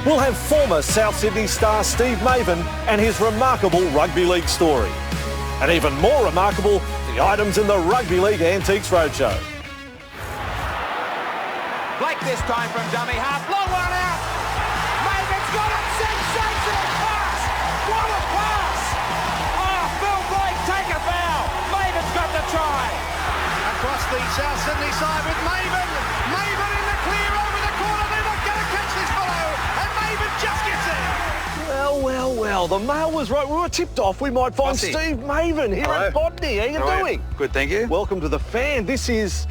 We'll have former South Sydney star Steve Maven and his remarkable rugby league story. And even more remarkable, the items in the Rugby League Antiques Roadshow. Blake this time from dummy half. Long one out. Maven's got it. Sensational pass. What a pass. Oh, Phil Blake, take a bow. Maven's got the try. Across the South Sydney side with Maven. Maven in the clear over the corner. They're not going to catch this fellow. And Maven just gets it. Well, the mail was right. We were tipped off we might find Bossy. Steve Maven here at Botany. How you doing? Good, thank you. Welcome to the Fan. This is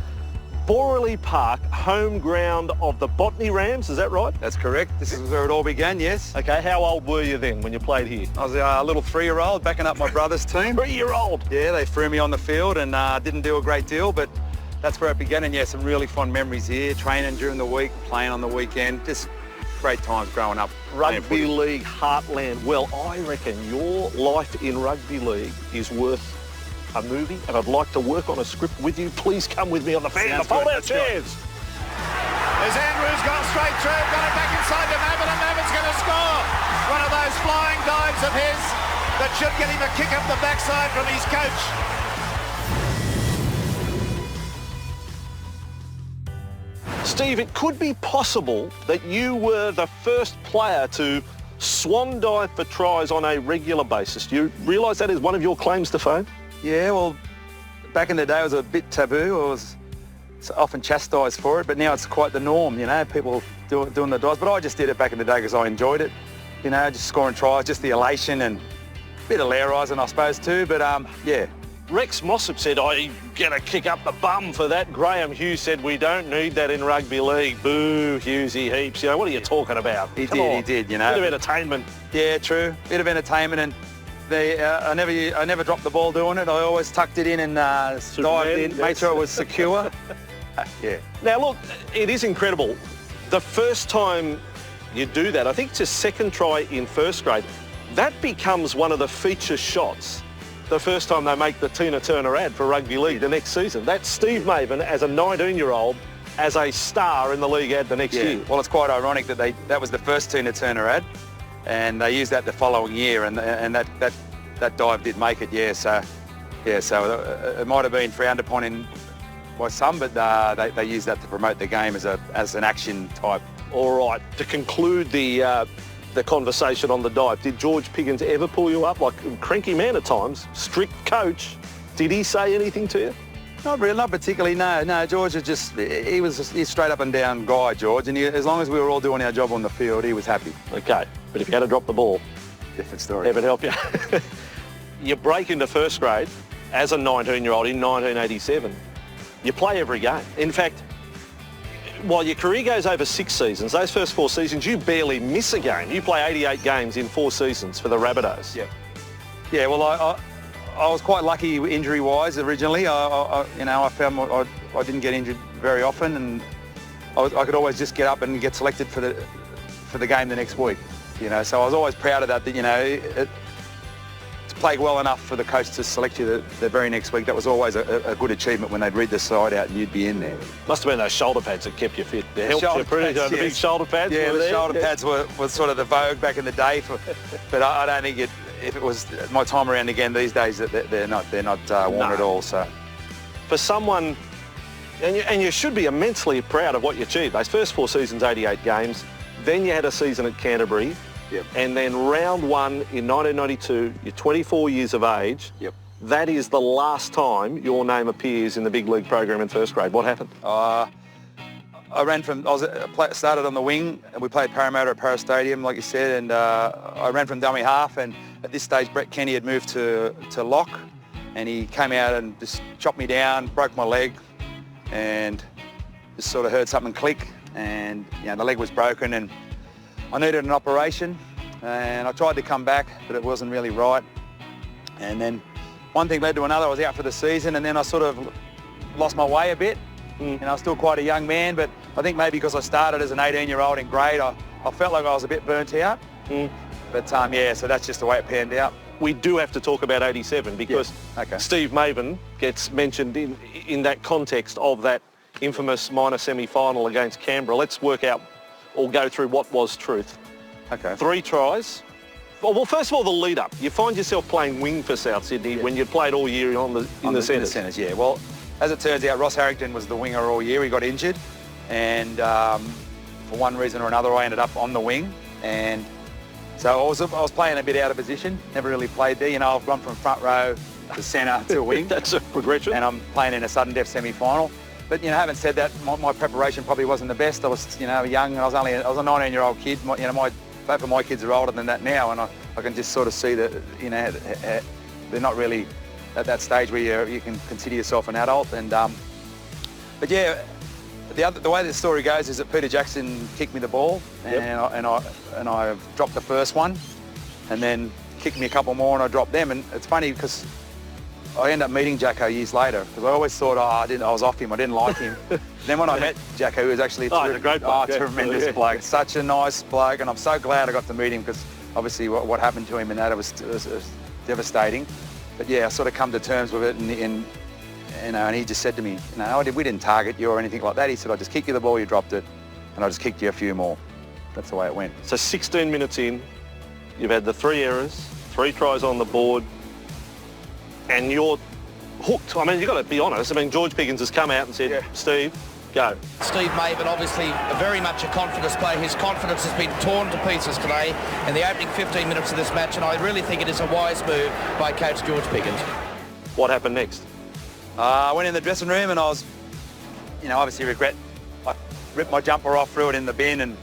Borley Park, home ground of the Botany Rams, is that right? That's correct. This is where it all began, yes. Okay, how old were you then when you played here? I was a little 3-year-old backing up my brother's team. 3-year-old? Yeah, they threw me on the field and didn't do a great deal, but that's where it began. And yeah, some really fond memories here, training during the week, playing on the weekend. Just great times growing up. Rugby League heartland. Well, I reckon your life in rugby league is worth a movie, and I'd like to work on a script with you. Please come with me on the Fan. The fold-out chairs. As Andrews gone straight through, got it back inside to Maven, and Maven's going to score. One of those flying dives of his that should get him a kick up the backside from his coach. Steve, it could be possible that you were the first player to swan dive for tries on a regular basis. Do you realise that is one of your claims to fame? Yeah, well, back in the day it was a bit taboo. I was often chastised for it, but now it's quite the norm, you know, people doing the dives. But I just did it back in the day because I enjoyed it, you know, just scoring tries, just the elation and a bit of lair-rising, I suppose, too. But, yeah. Rex Mossop said, I get a kick up the bum for that. Graham Hughes said, we don't need that in rugby league. Boo, Hughesy heaps. You know, what are you talking about? He did, you know. Bit of entertainment. Yeah, true. Bit of entertainment, and I never dropped the ball doing it. I always tucked it in and dived in, made sure it was secure. Yeah. Now, look, it is incredible. The first time you do that, I think it's a second try in first grade, that becomes one of the feature shots the first time they make the Tina Turner ad for rugby league the next season. That's Steve Maven as a 19-year-old as a star in the league ad the next year. Well, it's quite ironic that that was the first Tina Turner ad, and they used that the following year, and that dive did make it. So it might have been frowned upon by some, but they used that to promote the game as an action type. All right. To conclude the conversation on the dive, did George Piggins ever pull you up? Like, cranky man at times, strict coach. Did he say anything to you? Not really, not particularly, no. George is he's straight up and down guy, George, and as long as we were all doing our job on the field, he was happy. Okay, but if you had to drop the ball, different story. Heaven help you. You break into first grade as a 19-year-old in 1987. You play every game. In fact, while your career goes over 6 seasons, those first 4 seasons, you barely miss a game. You play 88 games in 4 seasons for the Rabbitohs. Yeah, well, I was quite lucky injury-wise originally. I found I didn't get injured very often, and I could always just get up and get selected for the game the next week. You know, so I was always proud of that. That, you know, to play well enough for the coach to select you the very next week, that was always a good achievement when they'd read the side out and you'd be in there. Must have been those shoulder pads that kept you fit. They helped you pretty. The big shoulder pads. Yeah, were the there. shoulder pads were sort of the vogue back in the day. But I don't think if it was my time around again these days, they're not warm at all. So for someone, and you should be immensely proud of what you achieved. Those first 4 seasons, 88 games. Then you had a season at Canterbury. Yep. And then round 1 in 1992, you're 24 years of age. Yep. That is the last time your name appears in the big league program in first grade. What happened? I started on the wing, and we played Parramatta at Para Stadium, like you said, and I ran from dummy half, and at this stage Brett Kenny had moved to lock, and he came out and just chopped me down, broke my leg, and just sort of heard something click, and the leg was broken, and I needed an operation, and I tried to come back, but it wasn't really right. And then one thing led to another. I was out for the season, and then I sort of lost my way a bit. And I was still quite a young man, but I think maybe because I started as an 18-year-old in grade, I felt like I was a bit burnt out. But so that's just the way it panned out. We do have to talk about 87 because Steve Maven gets mentioned in that context of that infamous minor semi-final against Canberra. Let's work out or go through what was truth. Okay. 3 tries. Well, first of all, the lead-up. You find yourself playing wing for South Sydney when you played all year in the centres. Yeah. Well, as it turns out, Ross Harrington was the winger all year. He got injured, and for one reason or another, I ended up on the wing, and so I was playing a bit out of position. Never really played there. You know, I've gone from front row to centre to wing. That's a progression. And I'm playing in a sudden death semi-final. But you know, having said that, my preparation probably wasn't the best. I was, you know, young. I was a 19-year-old kid. Both of my kids are older than that now, and I can just sort of see that, you know, they're not really at that stage where you can consider yourself an adult. And but yeah, the way the story goes is that Peter Jackson kicked me the ball, and I dropped the first one, and then kicked me a couple more, and I dropped them. And it's funny because I ended up meeting Jacko years later, because I always thought, I was off him, I didn't like him. Then when I met Jacko, he was actually a great bloke. Tremendous bloke, such a nice bloke, and I'm so glad I got to meet him, because obviously what happened to him and that it was devastating. But yeah, I sort of come to terms with it, and you know, and he just said to me, you know, we didn't target you or anything like that. He said, I just kicked you the ball, you dropped it, and I just kicked you a few more. That's the way it went. So 16 minutes in, you've had the 3 errors, 3 tries on the board, and you're hooked. I mean, you've got to be honest. I mean, George Piggins has come out and said, Steve, go. Steve Maven, obviously very much a confidence player. His confidence has been torn to pieces today in the opening 15 minutes of this match, and I really think it is a wise move by coach George Piggins. What happened next? I went in the dressing room, and I was, you know, obviously I ripped my jumper off, threw it in the bin, and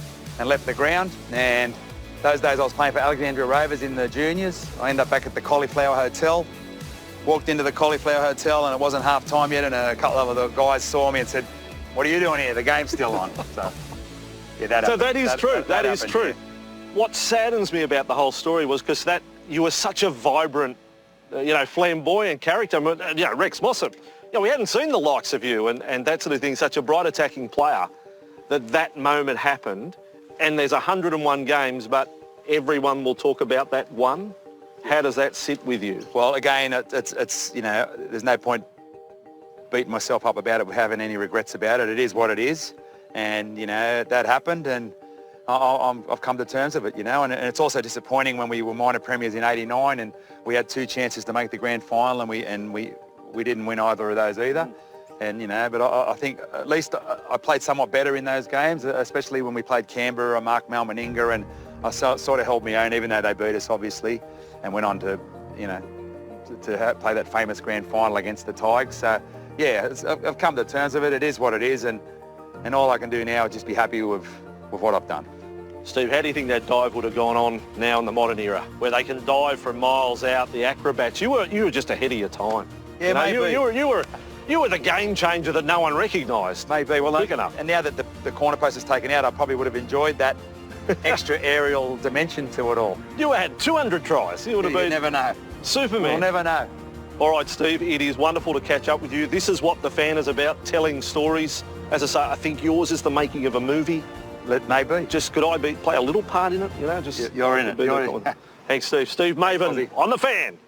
left the ground. And those days I was playing for Alexandria Rovers in the juniors. I ended up back at the Cauliflower Hotel. Walked into the Cauliflower Hotel, and it wasn't half time yet, and a couple of the guys saw me and said, what are you doing here? The game's still on. So, yeah, that is true. That is true. Yeah. What saddens me about the whole story was because you were such a vibrant, you know, flamboyant character. You know, Rex Mossop, you know, we hadn't seen the likes of you and that sort of thing, such a bright attacking player, that moment happened, and there's 101 games, but everyone will talk about that one. How does that sit with you? Well, again, it's you know, there's no point beating myself up about it, having any regrets about it. It is what it is, and you know, that happened, and I've come to terms with it, you know. And it's also disappointing when we were minor premiers in '89, and we had 2 chances to make the grand final, and we didn't win either of those either. And you know, but I think at least I played somewhat better in those games, especially when we played Canberra, Mark Malmaninga, and I sort of held my own, even though they beat us, obviously, and went on to, you know, to play that famous grand final against the Tigers. So, yeah, I've come to terms with it. It is what it is, and all I can do now is just be happy with what I've done. Steve, how do you think that dive would have gone on now in the modern era, where they can dive from miles out, the acrobats? You were just ahead of your time. Yeah, you know, maybe. You were the game changer that no one recognised. Maybe. Well, Quick enough. And now that the corner post is taken out, I probably would have enjoyed that extra aerial dimension to it all. You had 200 tries. You would have been... You never know. Superman. We'll never know. All right, Steve, it is wonderful to catch up with you. This is what The Fan is about, telling stories. As I say, I think yours is the making of a movie. Maybe. Just could I play a little part in it? You know, just you're in it. Thanks, Steve. Steve Maven on The Fan.